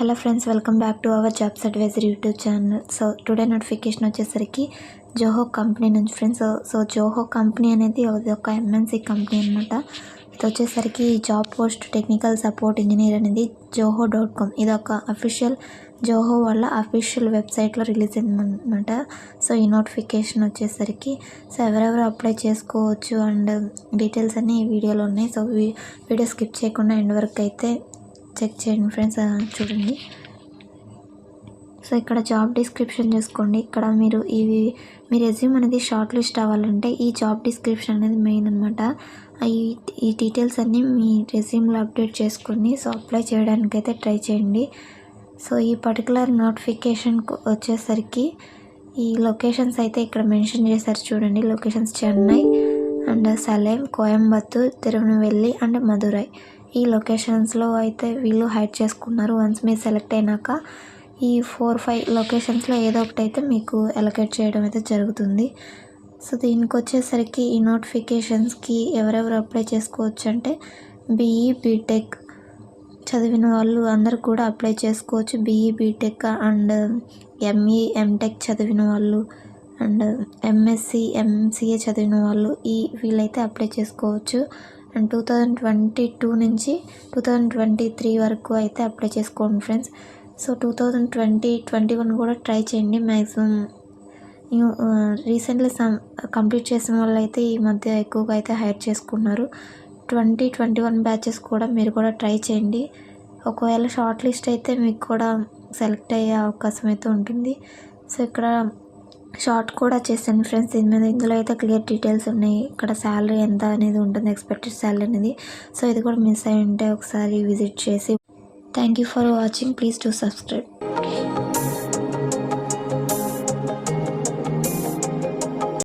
Hello friends, welcome back to our jobs advisor YouTube channel. So today notification వచ్చేసరికి Zoho company నుంచి friends. So Zoho company అనేది ఒక MNC company అనమాట. ఇది వచ్చేసరికి job post technical support engineer అనేది joho.com. ఇది ఒక అఫీషియల్ జోహో వాళ్ళ అఫీషియల్ వెబ్సైట్లో రిలీజ్ అయిందన్నమాట. సో ఈ నోటిఫికేషన్ వచ్చేసరికి సో ఎవరెవరు అప్లై చేసుకోవచ్చు అండ్ డీటెయిల్స్ అన్నీ ఈ వీడియోలో ఉన్నాయి. సో వీడియో స్కిప్ చేయకుండా ఎండ్ వరకు అయితే చెక్ చేయండి ఫ్రెండ్స్. చూడండి. సో ఇక్కడ జాబ్ డిస్క్రిప్షన్ చూసుకోండి. ఇక్కడ మీ రెజ్యూమ్ అనేది షార్ట్ లిస్ట్ అవ్వాలంటే ఈ జాబ్ డిస్క్రిప్షన్ అనేది మెయిన్ అనమాట. ఈ డీటెయిల్స్ అన్నీ మీ రెజ్యూమ్లో అప్డేట్ చేసుకొని సో అప్లై చేయడానికైతే ట్రై చేయండి. సో ఈ పర్టికులర్ నోటిఫికేషన్ వచ్చేసరికి ఈ లొకేషన్స్ అయితే ఇక్కడ మెన్షన్ చేశారు చూడండి. Locations Chennai and Salem, Coimbatore, Tirunelveli and Madurai. ఈ లొకేషన్స్లో అయితే వీళ్ళు హైడ్ చేసుకున్నారు. వన్స్ మీరు సెలెక్ట్ అయినాక ఈ 4-5 లొకేషన్స్లో ఏదో ఒకటి అయితే మీకు అలొకేట్ చేయడం అయితే జరుగుతుంది. సో దీనికి వచ్చేసరికి ఈ నోటిఫికేషన్స్కి ఎవరెవరు అప్లై చేసుకోవచ్చు అంటే బీఈ బీటెక్ చదివిన వాళ్ళు అందరూ కూడా అప్లై చేసుకోవచ్చు. BE BTech and ME MTech చదివిన వాళ్ళు అండ్ ఎంఎస్సి ఎంసీఏ చదివిన వాళ్ళు వీళ్ళైతే అప్లై చేసుకోవచ్చు. అండ్ 2022 నుంచి 2023 వరకు అయితే అప్లై చేసుకోండి ఫ్రెండ్స్. సో 2021 కూడా ట్రై చేయండి. మ్యాక్సిమం రీసెంట్లీ కంప్లీట్ చేసిన వాళ్ళు అయితే ఈ మధ్య ఎక్కువగా అయితే హైర్ చేసుకున్నారు. 2021 బ్యాచెస్ కూడా మీరు కూడా ట్రై చేయండి. ఒకవేళ షార్ట్ లిస్ట్ అయితే మీకు కూడా సెలెక్ట్ అయ్యే అవకాశం అయితే ఉంటుంది. సో ఇక్కడ షార్ట్ కూడా చేశాను ఫ్రెండ్స్. ఇందులో అయితే క్లియర్ డీటెయిల్స్ ఉన్నాయి. ఇక్కడ శాలరీ ఎంత అనేది ఉంటుంది, ఎక్స్పెక్టెడ్ శాలరీ అనేది. సో ఇది కూడా మిస్ అయి ఉంటే ఒకసారి విజిట్ చేసి. Thank you for watching. Please to subscribe.